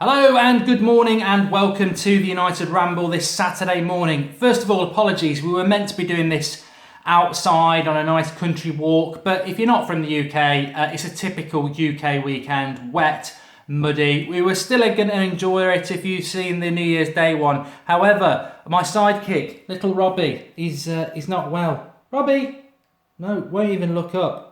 Hello and good morning and welcome to the United Ramble this Saturday morning. First of all, apologies, we were meant to be doing this outside on a nice country walk, but if you're not from the UK, it's a typical UK weekend, wet, muddy. We were still going to enjoy it if you've seen the New Year's Day one. However, my sidekick, little Robbie, he's not well. Robbie? No, won't even look up.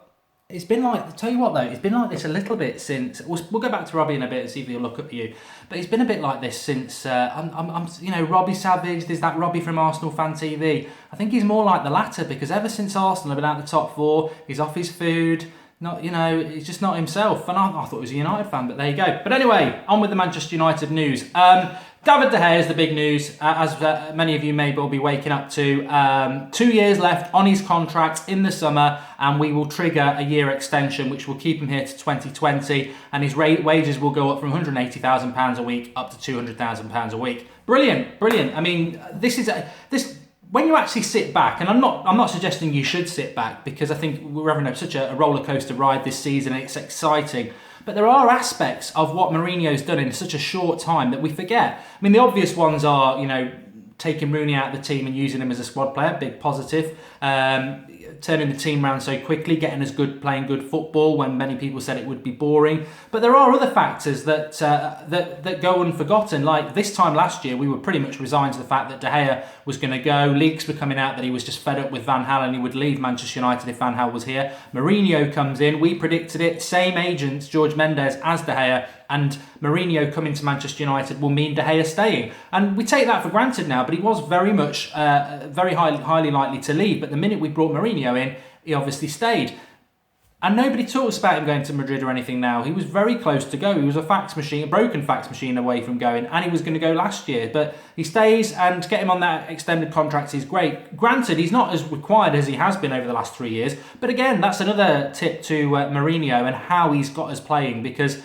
It's been like, tell you what though, it's been like this a little bit since, we'll go back to Robbie in a bit and see if he'll look up at you, but it's been a bit like this since, Robbie Savage, there's that Robbie from Arsenal Fan TV. I think he's more like the latter because ever since Arsenal have been out the top four, he's off his food, he's just not himself. And I thought he was a United fan, but there you go. But anyway, on with the Manchester United news. David De Gea is the big news, as many of you may well be waking up to. 2 years left on his contract in the summer, and we will trigger a year extension, which will keep him here to 2020, and his wages will go up from £180,000 a week up to £200,000 a week. Brilliant, brilliant. I mean, this. When you actually sit back, and I'm not suggesting you should sit back because I think we're having such a roller coaster ride this season. It's exciting. But there are aspects of what Mourinho's done in such a short time that we forget. I mean, the obvious ones are, taking Rooney out of the team and using him as a squad player, big positive. Turning the team around so quickly, getting us playing good football when many people said it would be boring. But there are other factors that go unforgotten. Like this time last year, we were pretty much resigned to the fact that De Gea was going to go. Leaks were coming out that he was just fed up with Van Gaal and he would leave Manchester United if Van Gaal was here. Mourinho comes in, we predicted it. Same agents, George Mendes as De Gea, and Mourinho coming to Manchester United will mean De Gea staying. And we take that for granted now, but he was very much, very highly likely to leave. But the minute we brought Mourinho in, he obviously stayed. And nobody talks about him going to Madrid or anything now. He was very close to go. He was a broken fax machine away from going, and he was going to go last year. But he stays, and to get him on that extended contract is great. Granted, he's not as required as he has been over the last 3 years. But again, that's another tip to Mourinho and how he's got us playing, because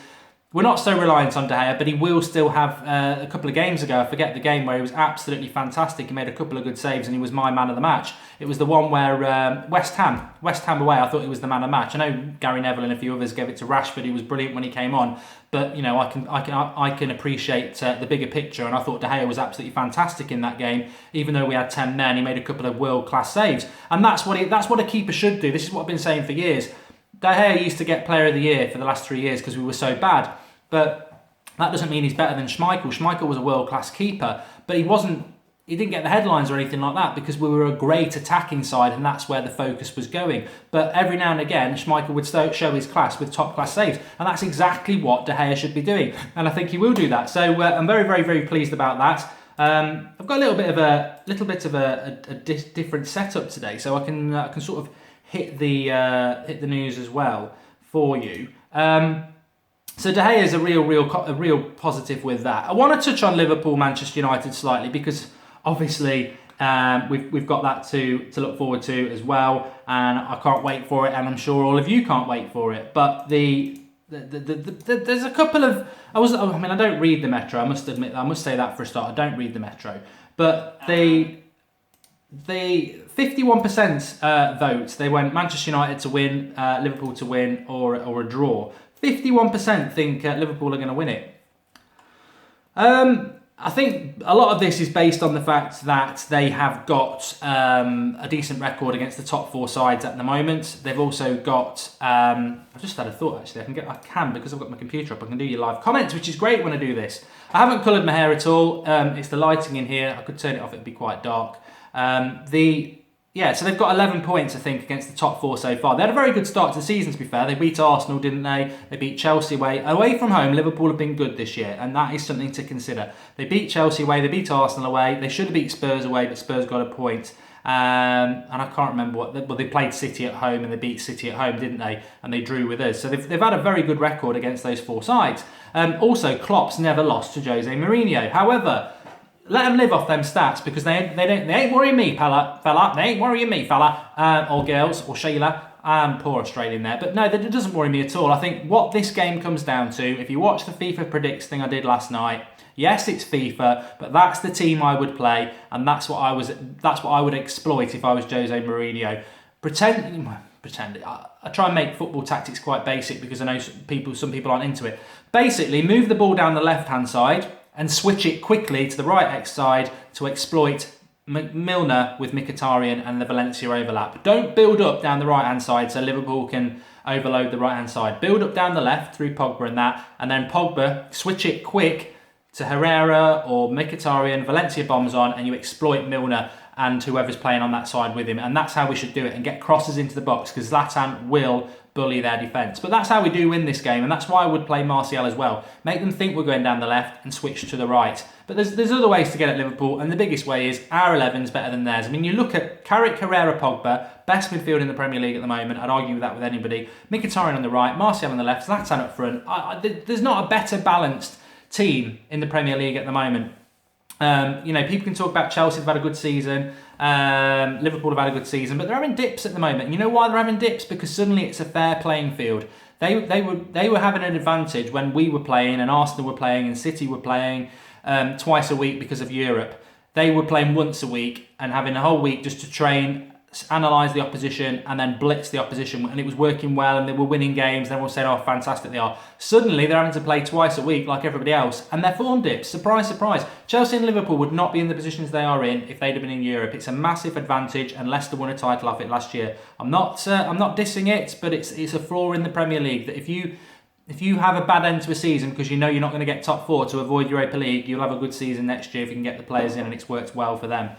we're not so reliant on De Gea, but he will still have a couple of games ago. I forget the game where he was absolutely fantastic. He made a couple of good saves and he was my man of the match. It was the one where West Ham away, I thought he was the man of the match. I know Gary Neville and a few others gave it to Rashford. He was brilliant when he came on, but I can appreciate the bigger picture. And I thought De Gea was absolutely fantastic in that game. Even though we had 10 men, he made a couple of world-class saves, and that's what a keeper should do. This is what I've been saying for years. De Gea used to get Player of the Year for the last 3 years because we were so bad. But that doesn't mean he's better than Schmeichel. Schmeichel was a world-class keeper, but he didn't get the headlines or anything like that because we were a great attacking side and that's where the focus was going. But every now and again, Schmeichel would show his class with top-class saves, and that's exactly what De Gea should be doing. And I think he will do that. So I'm very, very, very pleased about that. I've got a little bit of a different setup today, so I can sort of hit the news as well for you. So De Gea is a real positive with that. I want to touch on Liverpool, Manchester United slightly because obviously we've got that to look forward to as well, and I can't wait for it, and I'm sure all of you can't wait for it. But there's a couple of I don't read the Metro. I must admit that. I must say that for a start. I don't read the Metro, but the 51% votes, they went Manchester United to win, Liverpool to win, or a draw. 51% think Liverpool are going to win it. I think a lot of this is based on the fact that they have got a decent record against the top four sides at the moment. They've also got, I've just had a thought actually, I can because I've got my computer up, I can do your live comments, which is great when I do this. I haven't coloured my hair at all, it's the lighting in here, I could turn it off, it'd be quite dark. So they've got 11 points, I think, against the top four so far. They had a very good start to the season, to be fair. They beat Arsenal, didn't they? They beat Chelsea away. Away from home, Liverpool have been good this year, and that is something to consider. They beat Chelsea away, they beat Arsenal away. They should have beat Spurs away, but Spurs got a point. And I can't remember they played City at home, and they beat City at home, didn't they? And they drew with us. So they've had a very good record against those four sides. Also, Klopp's never lost to Jose Mourinho. However, let them live off them stats because they ain't worrying me, fella. They ain't worrying me, fella, or girls, or Sheila. Poor Australian there, but no, that doesn't worry me at all. I think what this game comes down to, if you watch the FIFA predicts thing I did last night, yes, it's FIFA, but that's the team I would play, and that's what I would exploit if I was Jose Mourinho. Pretend pretend. I try and make football tactics quite basic because I know some people aren't into it. Basically, move the ball down the left-hand side and switch it quickly to the right X side to exploit Milner with Mkhitaryan and the Valencia overlap. Don't build up down the right-hand side so Liverpool can overload the right-hand side. Build up down the left through Pogba and then Pogba, switch it quick to Herrera or Mkhitaryan, Valencia bombs on, and you exploit Milner and whoever's playing on that side with him. And that's how we should do it, and get crosses into the box, because Zlatan will bully their defence. But that's how we do win this game, and that's why I would play Martial as well. Make them think we're going down the left and switch to the right. But there's other ways to get at Liverpool, and the biggest way is our 11's better than theirs. I mean, you look at Carrick, Herrera, Pogba, best midfield in the Premier League at the moment. I'd argue that with anybody. Mkhitaryan on the right, Martial on the left, Zlatan up front. There's not a better balanced team in the Premier League at the moment. People can talk about Chelsea have had a good season, Liverpool have had a good season, but they're having dips at the moment. And you know why they're having dips? Because suddenly it's a fair playing field. They were having an advantage when we were playing, and Arsenal were playing, and City were playing twice a week because of Europe. They were playing once a week and having a whole week just to train, analyse the opposition, and then blitz the opposition, and it was working well, and they were winning games, and everyone said, oh, fantastic they are. Suddenly they're having to play twice a week like everybody else, and their form dips. Surprise, surprise. Chelsea and Liverpool would not be in the positions they are in if they'd have been in Europe. It's a massive advantage, and Leicester won a title off it last year. I'm not dissing it, but it's a flaw in the Premier League that if you have a bad end to a season because you know you're not going to get top four to avoid Europa League, you'll have a good season next year if you can get the players in, and it's worked well for them.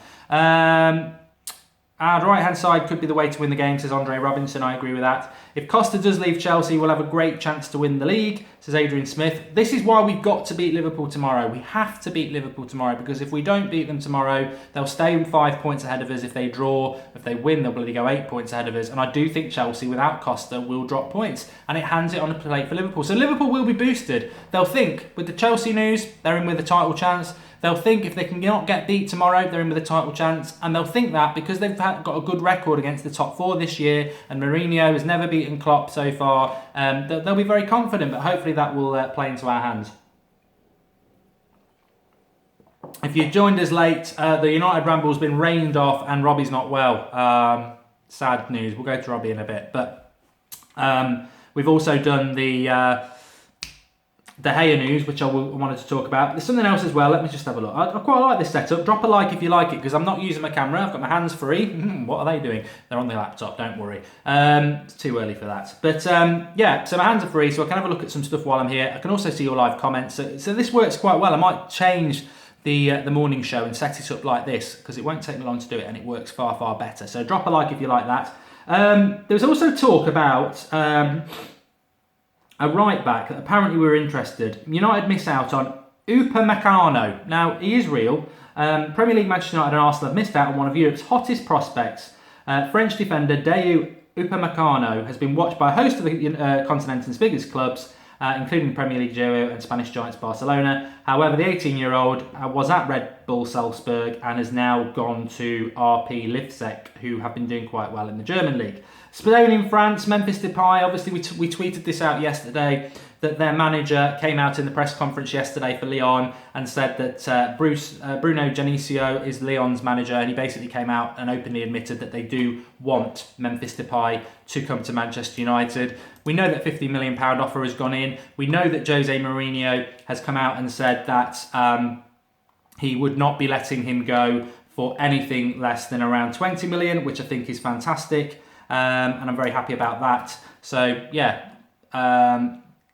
The right-hand side could be the way to win the game, says Andre Robinson. I agree with that. If Costa does leave Chelsea, we'll have a great chance to win the league, says Adrian Smith. This is why we've got to beat Liverpool tomorrow. We have to beat Liverpool tomorrow, because if we don't beat them tomorrow, they'll stay 5 points ahead of us. If they draw, if they win, they'll bloody go 8 points ahead of us. And I do think Chelsea, without Costa, will drop points. And it hands it on a plate for Liverpool. So Liverpool will be boosted. They'll think, with the Chelsea news, they're in with a title chance. They'll think if they can not get beat tomorrow, they're in with a title chance. And they'll think that because they've got a good record against the top four this year, and Mourinho has never beaten Klopp so far, they'll be very confident, but hopefully that will play into our hands. If you joined us late, the United Ramble's been rained off and Robbie's not well. Sad news. We'll go to Robbie in a bit. But we've also done the De Gea news, which I wanted to talk about. But there's something else as well. Let me just have a look. I quite like this setup. Drop a like if you like it, because I'm not using my camera. I've got my hands free. What are they doing? They're on the laptop, don't worry. It's too early for that. But so my hands are free, so I can have a look at some stuff while I'm here. I can also see your live comments. So this works quite well. I might change the morning show and set it up like this, because it won't take me long to do it, and it works far, far better. So drop a like if you like that. There was also talk about a right back that apparently we were interested. United miss out on Upamecano. Now, he is real. Premier League, Manchester United and Arsenal have missed out on one of Europe's hottest prospects. French defender Dayu Upamecano has been watched by a host of the Continental's biggest clubs, including Premier League duo and Spanish giants Barcelona. However, the 18-year-old was at Red Bull Salzburg and has now gone to RP Leipzig, who have been doing quite well in the German league. Spain in France, Memphis Depay, obviously we tweeted this out yesterday, that their manager came out in the press conference yesterday for Lyon and said that Bruno Genesio is Lyon's manager, and he basically came out and openly admitted that they do want Memphis Depay to come to Manchester United. We know that £50 million offer has gone in. We know that Jose Mourinho has come out and said that he would not be letting him go for anything less than around 20 million, which I think is fantastic. And I'm very happy about that. So,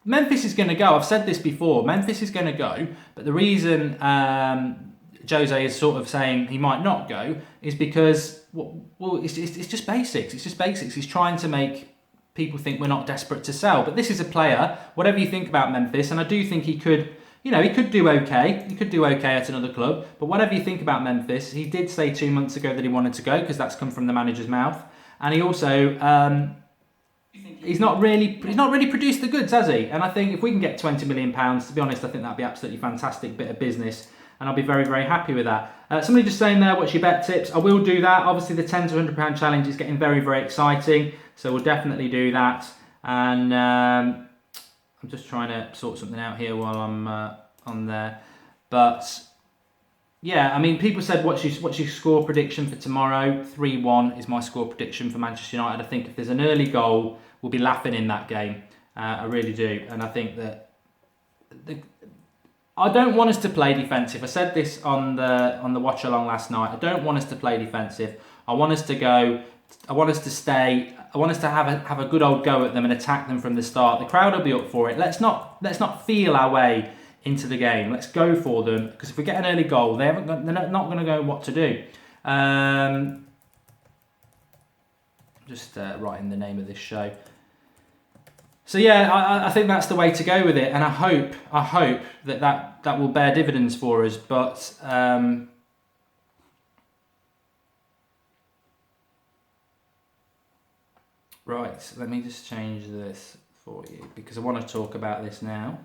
Memphis is going to go. I've said this before. Memphis is going to go. But the reason Jose is sort of saying he might not go is because, it's just basics. It's just basics. He's trying to make people think we're not desperate to sell. But this is a player, whatever you think about Memphis, and I do think he could do okay. He could do okay at another club. But whatever you think about Memphis, he did say 2 months ago that he wanted to go, because that's come from the manager's mouth. And he also, he's not really produced the goods, has he? And I think if we can get £20 million, to be honest, I think that'd be absolutely fantastic bit of business, and I'll be very, very happy with that. Somebody just saying there, what's your bet tips? I will do that. Obviously, the £10 to £100 challenge is getting very, very exciting, so we'll definitely do that. And I'm just trying to sort something out here while I'm on there, but Yeah, I mean, people said, what's your score prediction for tomorrow? 3-1 is my score prediction for Manchester United. I think if there's an early goal, we'll be laughing in that game. I really do. And I think that I don't want us to play defensive. I said this on the watch along last night. I don't want us to play defensive. I want us to go. I want us to stay. I want us to have a good old go at them and attack them from the start. The crowd will be up for it. Let's not feel our way into the game. Let's go for them, because if we get an early goal, they're not going to know what to do. Just writing the name of this show. So yeah, I think that's the way to go with it, and I hope that will bear dividends for us. But right, let me just change this for you, because I want to talk about this now.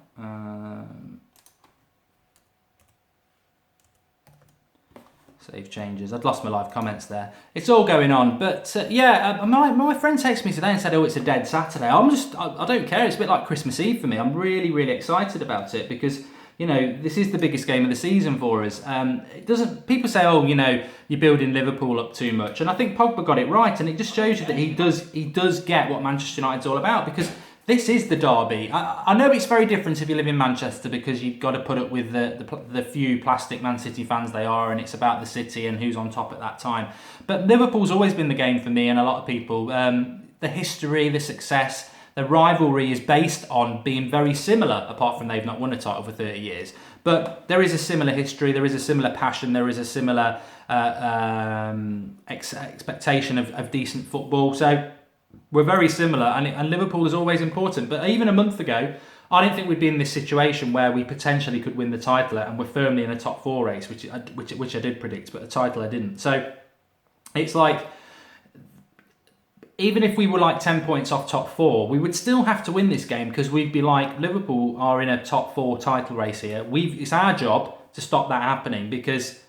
Save changes. I'd lost my live comments there. It's all going on, but yeah, my friend texted me today and said, "Oh, it's a dead Saturday." I don't care. It's a bit like Christmas Eve for me. I'm really, really excited about it, because this is the biggest game of the season for us. It doesn't. People say, "Oh, you're building Liverpool up too much," and I think Pogba got it right, and it just shows you that he does get what Manchester United's all about, because this is the derby. I know it's very different if you live in Manchester, because you've got to put up with the few plastic Man City fans they are, and it's about the city and who's on top at that time. But Liverpool's always been the game for me and a lot of people. The history, the success, the rivalry is based on being very similar, apart from they've not won a title for 30 years. But there is a similar history, there is a similar passion, there is a similar expectation of decent football. So we're very similar, and Liverpool is always important. But even a month ago, I didn't think we'd be in this situation where we potentially could win the title, and we're firmly in a top 4 race, which I did predict, but the title I didn't. So it's like, even if we were like 10 points off top 4, we would still have to win this game, because we'd be like, Liverpool are in a top 4 title race here. It's our job to stop that happening, because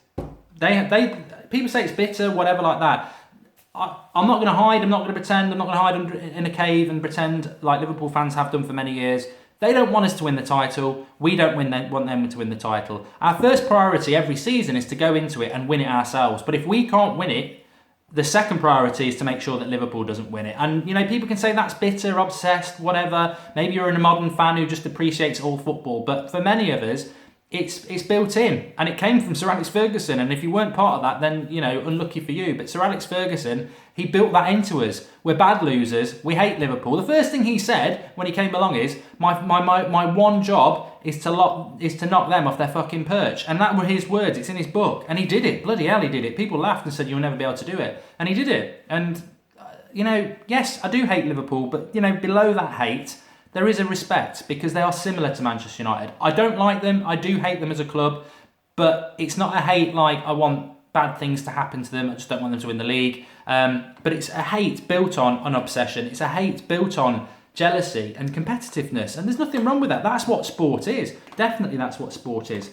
people say it's bitter, whatever like that. I'm not going to hide, I'm not going to pretend, I'm not going to hide in a cave and pretend like Liverpool fans have done for many years. They don't want us to win the title. We don't want them to win the title. Our first priority every season is to go into it and win it ourselves. But if we can't win it, the second priority is to make sure that Liverpool doesn't win it. And, people can say that's bitter, obsessed, whatever. Maybe you're a modern fan who just appreciates all football. But for many of us, it's built in, and it came from Sir Alex Ferguson. And if you weren't part of that, then unlucky for you. But Sir Alex Ferguson, he built that into us. We're bad losers. We hate Liverpool. The first thing he said when he came along is, my one job is to knock them off their fucking perch. And that were his words. It's in his book, and he did it. Bloody hell, he did it. People laughed and said you'll never be able to do it, and he did it. And yes, I do hate Liverpool, but below that hate, there is a respect, because they are similar to Manchester United. I don't like them. I do hate them as a club, but it's not a hate like I want bad things to happen to them. I just don't want them to win the league. But it's a hate built on an obsession. It's a hate built on jealousy and competitiveness. And there's nothing wrong with that. That's what sport is. Definitely that's what sport is.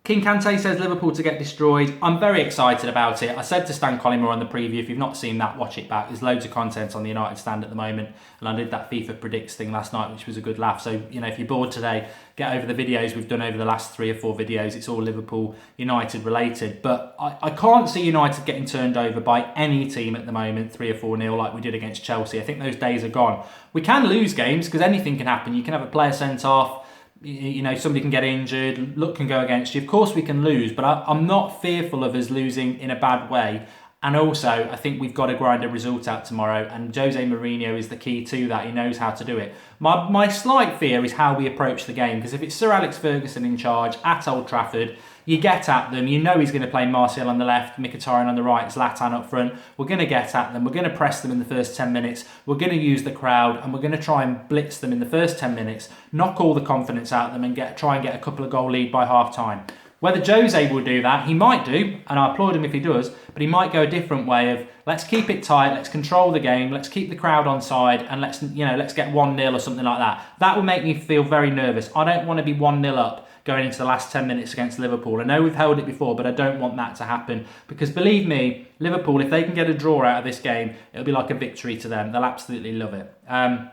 King Kante says Liverpool to get destroyed. I'm very excited about it. I said to Stan Collymore on the preview, if you've not seen that, watch it back. There's loads of content on the United stand at the moment. And I did that FIFA Predicts thing last night, which was a good laugh. So, if you're bored today, get over the videos we've done over the last 3 or 4 videos. It's all Liverpool United related. But I can't see United getting turned over by any team at the moment, 3 or 4-0 like we did against Chelsea. I think those days are gone. We can lose games, because anything can happen. You can have a player sent off. Somebody can get injured, luck can go against you. Of course we can lose, but I'm not fearful of us losing in a bad way. And also, I think we've got to grind a result out tomorrow, and Jose Mourinho is the key to that. He knows how to do it. My slight fear is how we approach the game, because if it's Sir Alex Ferguson in charge at Old Trafford, you get at them. He's going to play Martial on the left, Mkhitaryan on the right, Zlatan up front. We're going to get at them. We're going to press them in the first 10 minutes. We're going to use the crowd, and we're going to try and blitz them in the first 10 minutes, knock all the confidence out of them, and try and get a couple of goal lead by half time. Whether Jose will do that, he might do, and I applaud him if he does, but he might go a different way of, let's keep it tight, let's control the game, let's keep the crowd on side, and let's get 1-0 or something like that. That will make me feel very nervous. I don't want to be 1-0 up going into the last 10 minutes against Liverpool. I know we've held it before, but I don't want that to happen, because believe me, Liverpool, if they can get a draw out of this game, it'll be like a victory to them. They'll absolutely love it. And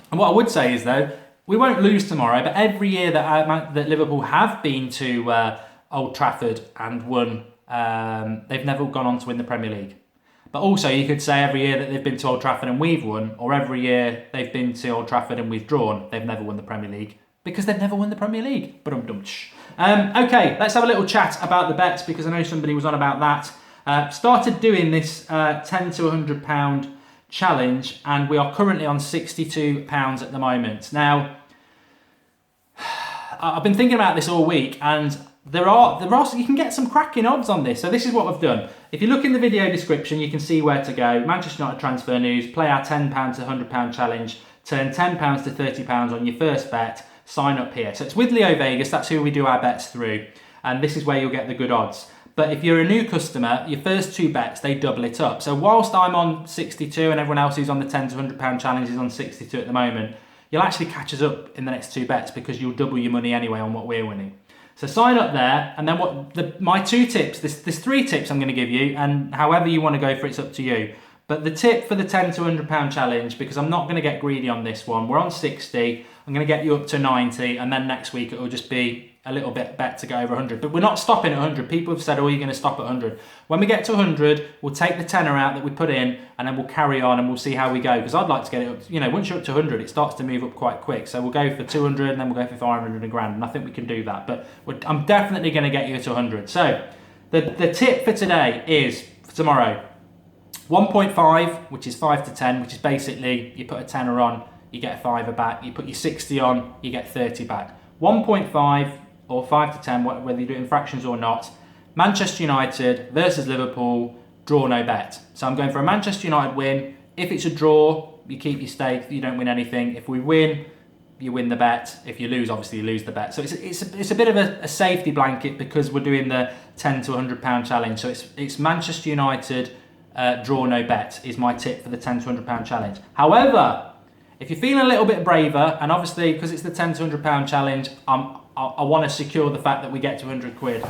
what I would say is, though, we won't lose tomorrow, but every year that Liverpool have been to Old Trafford and won, they've never gone on to win the Premier League. But also, you could say every year that they've been to Old Trafford and we've won, or every year they've been to Old Trafford and we've drawn, they've never won the Premier League. Because they've never won the Premier League. But okay, let's have a little chat about the bets, because I know somebody was on about that. Started doing this £10 to £100 challenge, and we are currently on £62 at the moment. Now, I've been thinking about this all week, and there are you can get some cracking odds on this. So this is what I've done. If you look in the video description, you can see where to go. Manchester United transfer news, play our £10 to £100 challenge, turn £10 to £30 on your first bet, sign up here. So it's with Leo Vegas, that's who we do our bets through, and this is where you'll get the good odds. But if you're a new customer, your first two bets, they double it up. So whilst I'm on 62 and everyone else who's on the £10 to £100 challenge is on 62 at the moment, you'll actually catch us up in the next two bets because you'll double your money anyway on what we're winning. So sign up there, and then my two tips, there's three tips I'm going to give you, and however you want to go for it's up to you. But the tip for the £10 to £100 challenge, because I'm not going to get greedy on this one, we're on 60, I'm going to get you up to 90, and then next week it will just be a little bit bet to go over 100. But we're not stopping at 100. People have said, oh, you're going to stop at 100. When we get to 100, we'll take the tenner out that we put in, and then we'll carry on and we'll see how we go. Because I'd like to get it up, once you're up to 100, it starts to move up quite quick. So we'll go for 200, and then we'll go for 500 and grand. And I think we can do that. But I'm definitely going to get you to 100. So the tip for today is, for tomorrow, 1.5, which is 5 to 10, which is basically you put a tenner on, you get a fiver back. You put your 60 on, you get 30 back. 1.5 or 5 to 10, whether you do it in fractions or not. Manchester United versus Liverpool, draw no bet. So I'm going for a Manchester United win. If it's a draw, you keep your stake, you don't win anything. If we win, you win the bet. If you lose, obviously you lose the bet. So it's a bit of a safety blanket because we're doing the £10 to £100 challenge. So it's Manchester United, draw no bet is my tip for the £10 to £100 challenge. However, if you're feeling a little bit braver, and obviously because it's the £10 to £100 challenge, I want to secure the fact that we get to 100 quid.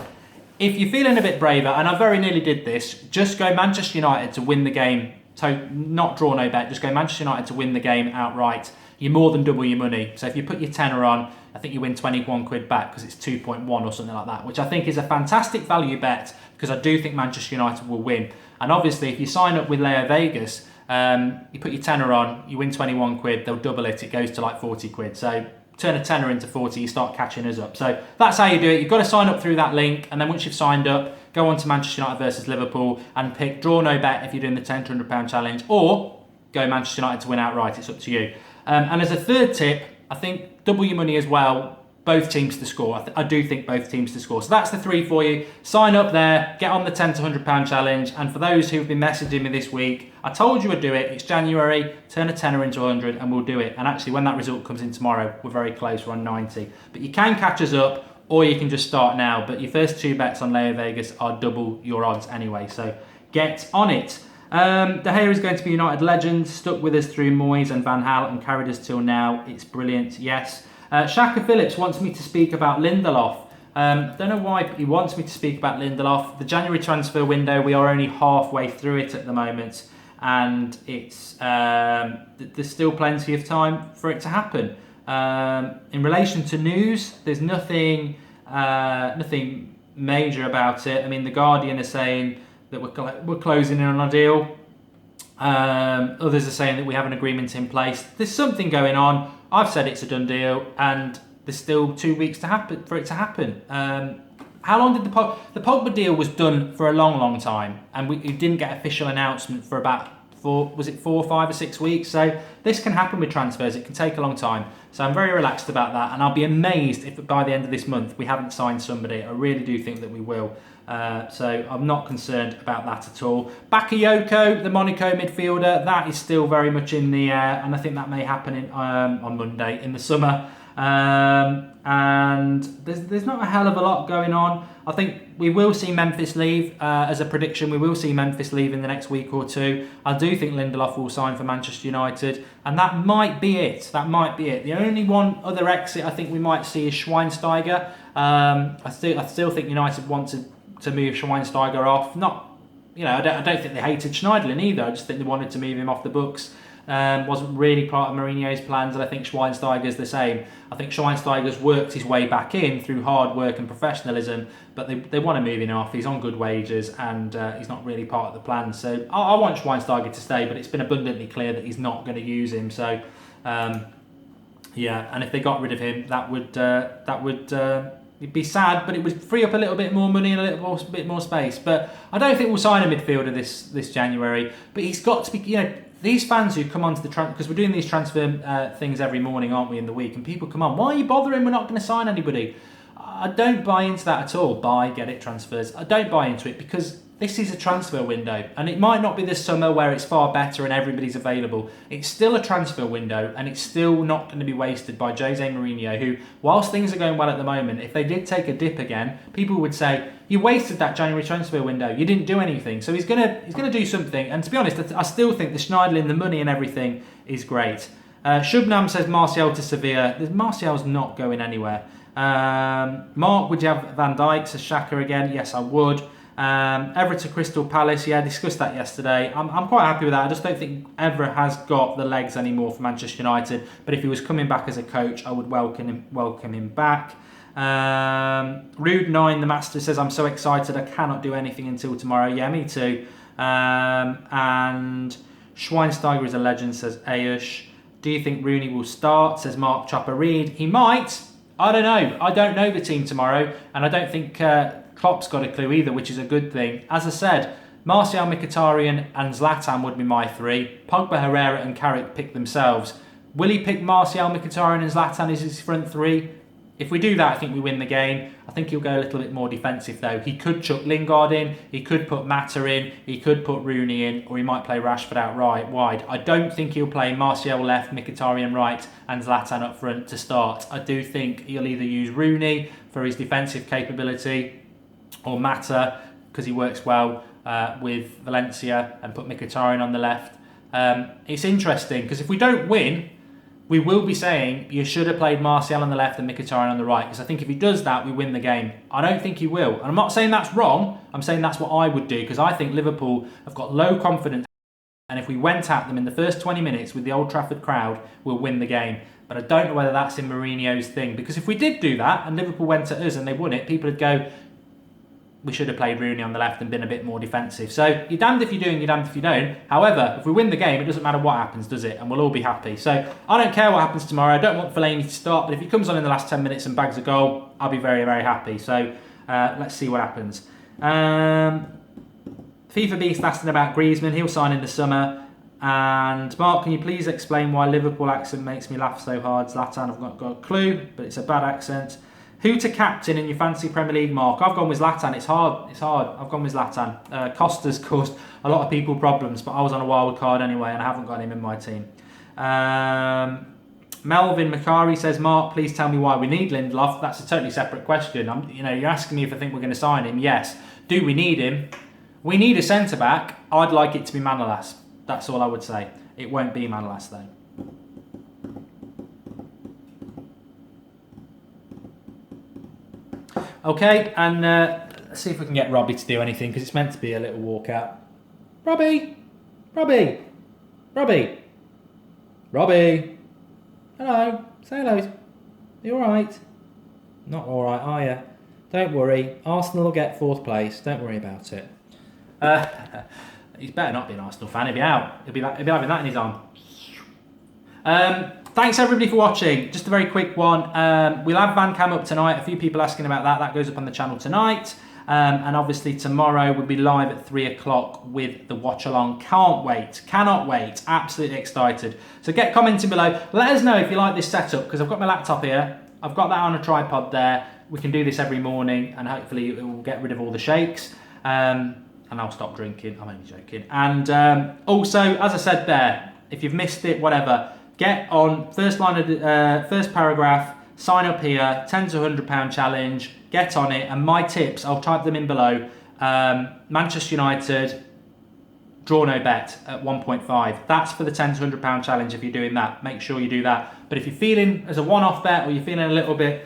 If you're feeling a bit braver, and I very nearly did this, just go Manchester United to win the game. So not draw no bet, just go Manchester United to win the game outright. You more than double your money. So if you put your tenner on, I think you win 21 quid back because it's 2.1 or something like that, which I think is a fantastic value bet because I do think Manchester United will win. And obviously if you sign up with Leo Vegas, you put your tenner on, you win 21 quid, they'll double it, it goes to like 40 quid. So turn a tenner into 40, you start catching us up. So that's how you do it. You've got to sign up through that link, and then once you've signed up, go on to Manchester United versus Liverpool and pick draw no bet if you're doing the £10 to £100 challenge, or go Manchester United to win outright. It's up to you. And as a third tip, I think double your money as well. Both teams to score. I do think both teams to score. So that's the three for you. Sign up there, get on the £10 to £100 challenge. And for those who've been messaging me this week, I told you I'd do it. It's January, turn a tenner into 100 and we'll do it. And actually when that result comes in tomorrow, we're very close, we're on 90. But you can catch us up, or you can just start now. But your first two bets on Leo Vegas are double your odds anyway. So get on it. De Gea is going to be United legend, stuck with us through Moyes and Van Gaal and carried us till now. It's brilliant, yes. Shaka Phillips wants me to speak about Lindelof. Don't know why he wants me to speak about Lindelof. The January transfer window, we are only halfway through it at the moment, and it's there's still plenty of time for it to happen. In relation to news, there's nothing major about it. I mean, the Guardian are saying that we're closing in on a deal. Others are saying that we have an agreement in place. There's something going on. I've said it's a done deal, and there's still 2 weeks for it to happen. How long did the Pogba deal was done for a long time, and we didn't get official announcement for about 4, 5 or 6 weeks. So this can happen with transfers. It can take a long time. So I'm very relaxed about that, and I'll be amazed if by the end of this month we haven't signed somebody. I really do think that we will. So I'm not concerned about that at all. Bakayoko, the Monaco midfielder, that is still very much in the air, and I think that may happen on Monday in the summer. And there's not a hell of a lot going on. I think we will see Memphis leave. As a prediction, we will see Memphis leave in the next week or two. I do think Lindelof will sign for Manchester United, and that might be it. The only one other exit I think we might see is Schweinsteiger. I still think United want to move Schweinsteiger off. I don't think they hated Schneiderlin either. I just think they wanted to move him off the books. wasn't really part of Mourinho's plans, and I think Schweinsteiger's the same. I think Schweinsteiger's worked his way back in through hard work and professionalism, but they want to move him off. He's on good wages, and he's not really part of the plan. So I want Schweinsteiger to stay, but it's been abundantly clear that he's not going to use him. So yeah, and if they got rid of him, that would it'd be sad, but it would free up a little bit more money and a little bit more space. But I don't think we'll sign a midfielder this January. But he's got to be, these fans who come onto the transfer, because we're doing these transfer things every morning, aren't we, in the week? And people come on, why are you bothering? We're not going to sign anybody. I don't buy into that at all. Get it transfers. I don't buy into it because this is a transfer window, and it might not be this summer where it's far better and everybody's available. It's still a transfer window, and it's still not going to be wasted by Jose Mourinho, who, whilst things are going well at the moment, if they did take a dip again, people would say, you wasted that January transfer window. You didn't do anything. So he's gonna do something. And to be honest, I still think the Schneiderlin, the money and everything is great. Shubnam says Martial to Sevilla. Martial's not going anywhere. Mark, would you have Van Dijk? Says Shaka again. Yes, I would. Everett to Crystal Palace, yeah, I discussed that yesterday. I'm quite happy with that. I just don't think Everett has got the legs anymore for Manchester United. But if he was coming back as a coach, I would welcome him back. Rude9, the Master, says I'm so excited I cannot do anything until tomorrow. Yeah, me too. And Schweinsteiger is a legend, says Ayush. Do you think Rooney will start? Says Mark Chopper Reed. He might. I don't know. I don't know the team tomorrow, and I don't think Klopp's got a clue either, which is a good thing. As I said, Martial, Mkhitaryan and Zlatan would be my three. Pogba, Herrera and Carrick pick themselves. Will he pick Martial, Mkhitaryan and Zlatan as his front three? If we do that, I think we win the game. I think he'll go a little bit more defensive though. He could chuck Lingard in, he could put Mata in, he could put Rooney in, or he might play Rashford out wide. I don't think he'll play Martial left, Mkhitaryan right and Zlatan up front to start. I do think he'll either use Rooney for his defensive capability or Mata because he works well with Valencia, and put Mkhitaryan on the left. It's interesting because if we don't win, we will be saying you should have played Martial on the left and Mkhitaryan on the right, because I think if he does that, we win the game. I don't think he will. And I'm not saying that's wrong. I'm saying that's what I would do, because I think Liverpool have got low confidence. And if we went at them in the first 20 minutes with the Old Trafford crowd, we'll win the game. But I don't know whether that's in Mourinho's thing. Because if we did do that and Liverpool went at us and they won it, people would go, we should have played Rooney on the left and been a bit more defensive. So you're damned if you do and you're damned if you don't. However, if we win the game, it doesn't matter what happens, does it? And we'll all be happy. So I don't care what happens tomorrow. I don't want Fellaini to start, but if he comes on in the last 10 minutes and bags a goal, I'll be very, very happy. So let's see what happens. FIFA Beast asking about Griezmann. He'll sign in the summer. And Mark, can you please explain why Liverpool accent makes me laugh so hard? Zlatan, I've not got a clue, but it's a bad accent. Who to captain in your fantasy Premier League, Mark? I've gone with Zlatan. It's hard. I've gone with Zlatan. Costa's caused a lot of people problems, but I was on a wild card anyway, and I haven't got him in my team. Melvin Macari says, Mark, please tell me why we need Lindelof. That's a totally separate question. You're asking me if I think we're going to sign him. Yes. Do we need him? We need a centre-back. I'd like it to be Manolas. That's all I would say. It won't be Manolas, though. Okay, and let's see if we can get Robbie to do anything, because it's meant to be a little walkout. Robbie! Robbie! Robbie! Robbie! Hello! Say hello. Are you alright? Not alright, are you? Don't worry. Arsenal will get 4th place. Don't worry about it. He's better not be an Arsenal fan. He'll be out. He'll be having that in his arm. Thanks everybody for watching. Just a very quick one. We'll have Van Cam up tonight. A few people asking about that. That goes up on the channel tonight. And obviously tomorrow we'll be live at 3 o'clock with the watch along. Can't wait. Cannot wait. Absolutely excited. So get commenting below. Let us know if you like this setup, because I've got my laptop here. I've got that on a tripod there. We can do this every morning, and hopefully it will get rid of all the shakes. And I'll stop drinking. I'm only joking. And also, as I said there, if you've missed it, whatever, get on first paragraph, sign up here, £10 to £100 challenge, get on it, and my tips, I'll type them in below. Manchester United, draw no bet at 1.5. That's for the £10 to £100 challenge. If you're doing that, make sure you do that. But if you're feeling as a one-off bet, or you're feeling a little bit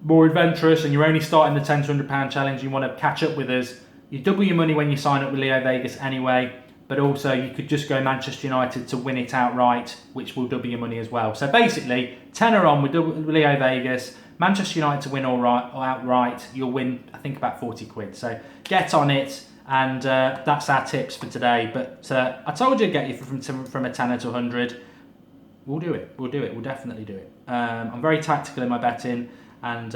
more adventurous and you're only starting the £10 to £100 challenge, you want to catch up with us, you double your money when you sign up with Leo Vegas anyway. but also you could just go Manchester United to win it outright, which will double your money as well. So basically, tenner on with Leo Vegas, Manchester United to win or outright, you'll win, I think, about 40 quid. So get on it, and that's our tips for today. But I told you I'd get you from a tenner to 100. We'll do it. We'll definitely do it. I'm very tactical in my betting, and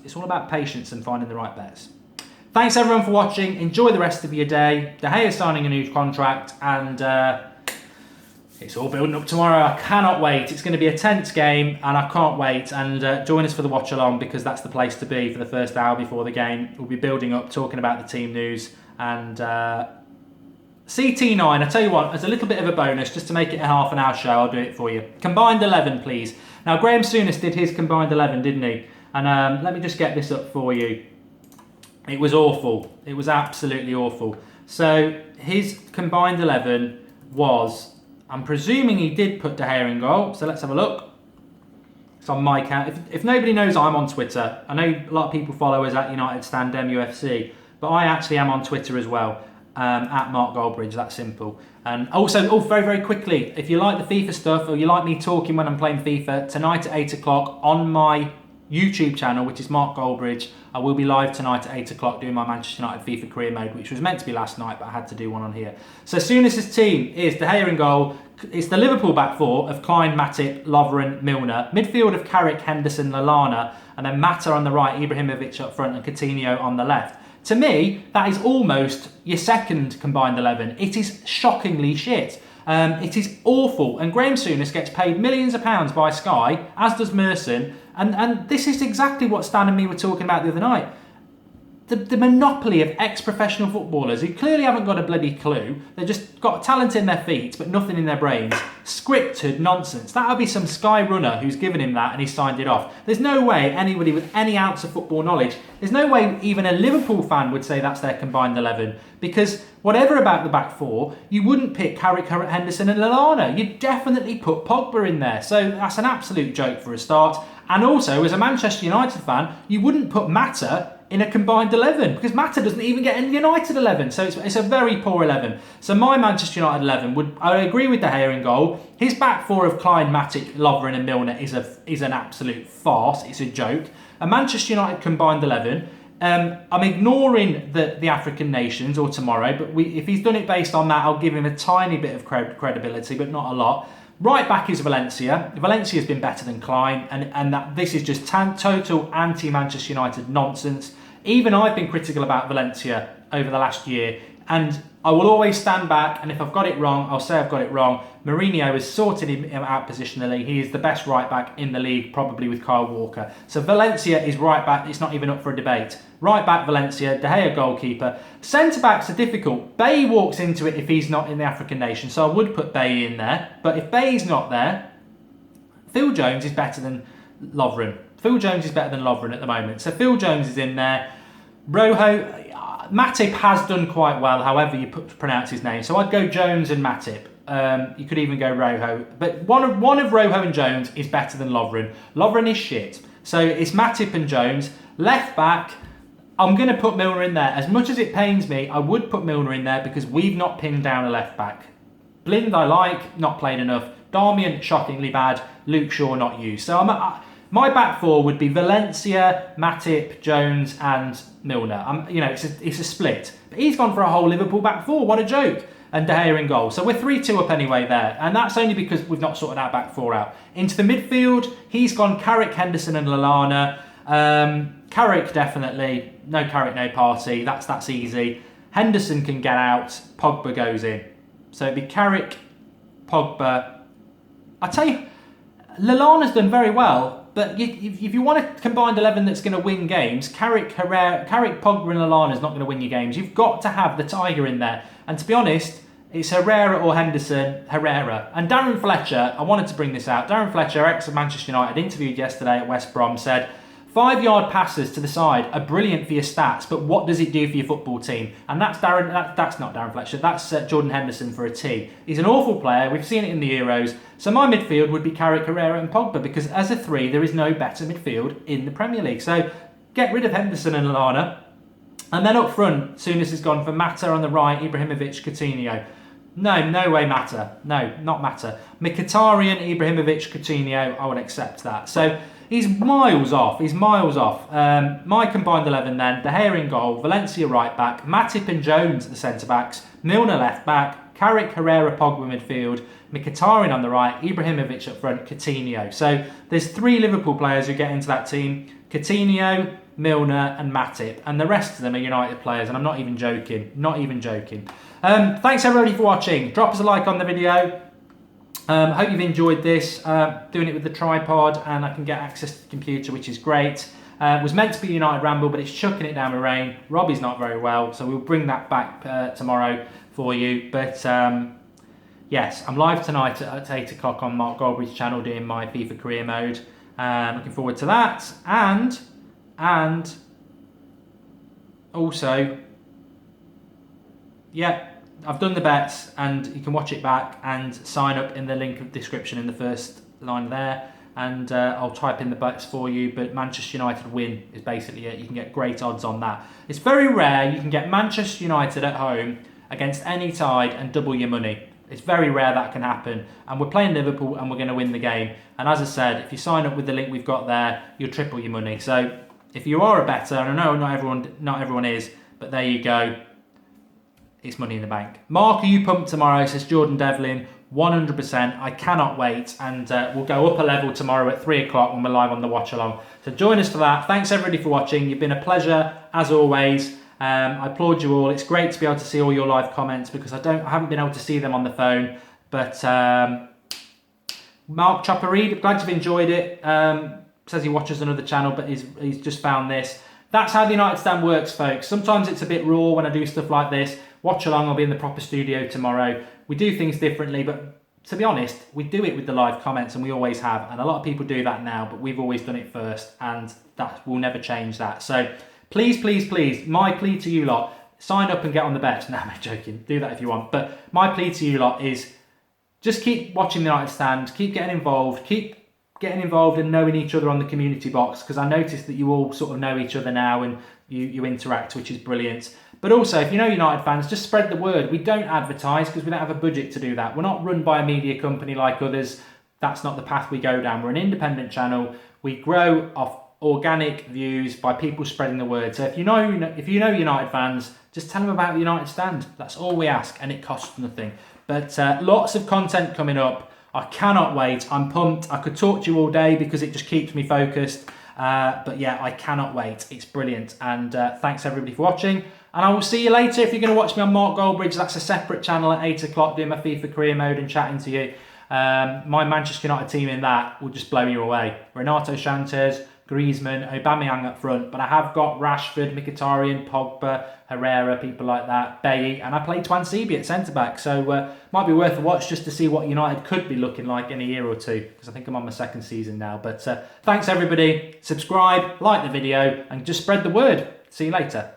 it's all about patience and finding the right bets. Thanks everyone for watching. Enjoy the rest of your day. De Gea is signing a new contract, and it's all building up tomorrow. I cannot wait. It's going to be a tense game, and I can't wait. And join us for the watch along, because that's the place to be for the first hour before the game. We'll be building up, talking about the team news, and CT9. I tell you what, as a little bit of a bonus, just to make it a half an hour show, I'll do it for you. Combined 11, please. Now Graham Souness did his combined 11, didn't he? And let me just get this up for you. It was awful. It was absolutely awful. So his combined 11 was, I'm presuming he did put De Gea in goal. So let's have a look. It's on my account. If nobody knows, I'm on Twitter. I know a lot of people follow us at United Stand MUFC, but I actually am on Twitter as well, at Mark Goldbridge. That's simple. And also, very, very quickly, if you like the FIFA stuff, or you like me talking when I'm playing FIFA, tonight at 8 o'clock on my YouTube channel, which is Mark Goldbridge, I will be live tonight at 8 o'clock doing my Manchester United FIFA career mode, which was meant to be last night, but I had to do one on here. So Souness's team is De Gea in goal. It's the Liverpool back four of Klein, Matip, Lovren, Milner. Midfield of Carrick, Henderson, Lallana, and then Mata on the right, Ibrahimovic up front, and Coutinho on the left. To me, that is almost your second combined 11. It is shockingly shit. It is awful, and Graham Souness gets paid millions of pounds by Sky, as does Merson, and this is exactly what Stan and me were talking about the other night. The monopoly of ex-professional footballers who clearly haven't got a bloody clue. They've just got talent in their feet, but nothing in their brains. Scripted nonsense. That'll be some Sky runner who's given him that and he signed it off. There's no way anybody with any ounce of football knowledge, there's no way even a Liverpool fan would say that's their combined 11. Because whatever about the back four, you wouldn't pick Carrick, Henderson and Lallana. You'd definitely put Pogba in there. So that's an absolute joke for a start. And also, as a Manchester United fan, you wouldn't put Mata in a combined 11, because Mata doesn't even get in United 11, so it's a very poor 11. So my Manchester United 11 I agree with De Gea in goal. His back four of Klein, Matic, Lovren and Milner is an absolute farce. It's a joke. A Manchester United combined 11. I'm ignoring the African nations or tomorrow, but if he's done it based on that, I'll give him a tiny bit of credibility, but not a lot. Right back is Valencia. Valencia's been better than Klein, and that this is just total anti-Manchester United nonsense. Even I've been critical about Valencia over the last year, and I will always stand back, and if I've got it wrong, I'll say I've got it wrong. Mourinho has sorted him out positionally. He is the best right back in the league, probably with Kyle Walker. So Valencia is right back. It's not even up for a debate. Right back Valencia, De Gea goalkeeper. Centre backs are difficult. Bay walks into it if he's not in the African nation, so I would put Bay in there. But if Bay's not there, Phil Jones is better than Lovren. Phil Jones is better than Lovren at the moment. So Phil Jones is in there. Rojo, Matip has done quite well, however you pronounce his name. So I'd go Jones and Matip. You could even go Rojo. But one of Rojo and Jones is better than Lovren. Lovren is shit. So it's Matip and Jones. Left back, I'm going to put Milner in there. As much as it pains me, I would put Milner in there because we've not pinned down a left back. Blind I like, not played enough. Darmian, shockingly bad. Luke Shaw, not used. So my back four would be Valencia, Matip, Jones and Milner. It's a split. But he's gone for a whole Liverpool back four. What a joke. And De Gea in goal. So we're 3-2 up anyway there. And that's only because we've not sorted our back four out. Into the midfield, he's gone Carrick, Henderson and Lallana. Carrick definitely. No Carrick, no party. That's easy. Henderson can get out. Pogba goes in. So it'd be Carrick, Pogba. I tell you, Lallana's done very well. But if you want a combined 11 that's going to win games, Carrick, Pogba and Lallana is not going to win you games. You've got to have the Tiger in there. And to be honest, it's Herrera or Henderson, Herrera. And Darren Fletcher, I wanted to bring this out. Darren Fletcher, ex-Manchester United, interviewed yesterday at West Brom, said, 5-yard passes to the side are brilliant for your stats, but what does it do for your football team? And that's that's not Darren Fletcher, that's Jordan Henderson for a T. He's an awful player, we've seen it in the Euros. So my midfield would be Carrick, Herrera and Pogba, because as a three, there is no better midfield in the Premier League. So get rid of Henderson and Lallana. And then up front, Souness has gone for Mata on the right, Ibrahimovic, Coutinho. No way Mata. No, not Mata. Mkhitaryan, Ibrahimovic, Coutinho, I would accept that. So he's miles off. My combined 11 then, De Gea in goal, Valencia right back, Matip and Jones at the centre-backs, Milner left back, Carrick, Herrera, Pogba midfield, Mkhitaryan on the right, Ibrahimovic up front, Coutinho. So there's 3 Liverpool players who get into that team. Coutinho, Milner and Matip, and the rest of them are United players, and I'm not even joking. Thanks everybody for watching. Drop us a like on the video. Hope you've enjoyed this. Doing it with the tripod, and I can get access to the computer, which is great. Was meant to be United Ramble, but it's chucking it down with rain. Robbie's not very well, so we'll bring that back tomorrow for you. But yes, I'm live tonight at 8 o'clock on Mark Goldbridge's channel doing my FIFA career mode. Looking forward to that, and also, yeah, I've done the bets, and you can watch it back and sign up in the link of description in the first line there, and I'll type in the bets for you. But Manchester United win is basically it. You can get great odds on that. It's very rare you can get Manchester United at home against any side and double your money. It's very rare that can happen, and we're playing Liverpool and we're going to win the game. And as I said, if you sign up with the link we've got there, you'll triple your money. So if you are a bettor, and I know not everyone is, but there you go. It's money in the bank. Mark, are you pumped tomorrow? Says Jordan Devlin. 100%. I cannot wait, and we'll go up a level tomorrow at 3 o'clock when we're live on the watch along. So join us for that. Thanks everybody for watching. You've been a pleasure as always. I applaud you all. It's great to be able to see all your live comments, because I haven't been able to see them on the phone. But Mark Chopper Reed, glad you've enjoyed it. Says he watches another channel, but he's just found this. That's how the United Stand works, folks. Sometimes it's a bit raw when I do stuff like this. Watch along, I'll be in the proper studio tomorrow. We do things differently, but to be honest, we do it with the live comments, and we always have. And a lot of people do that now, but we've always done it first, and that will never change that. So please, my plea to you lot, sign up and get on the bets. No, I'm joking. Do that if you want. But my plea to you lot is just keep watching the United Stand, keep getting involved and knowing each other on the community box, because I noticed that you all sort of know each other now, and you interact, which is brilliant. But also, if you know United fans, just spread the word. We don't advertise because we don't have a budget to do that. We're not run by a media company like others. That's not the path we go down. We're an independent channel. We grow off organic views by people spreading the word. So if you know United fans, just tell them about the United Stand. That's all we ask, and it costs nothing. But lots of content coming up. I cannot wait. I'm pumped. I could talk to you all day because it just keeps me focused. But yeah, I cannot wait. It's brilliant. And thanks everybody for watching. And I will see you later. If you're going to watch me on Mark Goldbridge, that's a separate channel at 8 o'clock doing my FIFA career mode and chatting to you. My Manchester United team in that will just blow you away. Renato Sanches, Griezmann, Aubameyang up front. But I have got Rashford, Mkhitaryan, Pogba, Herrera, people like that, Bailly. And I play Twansibi at centre-back. So might be worth a watch just to see what United could be looking like in a year or two. Because I think I'm on my second season now. But thanks everybody. Subscribe, like the video, and just spread the word. See you later.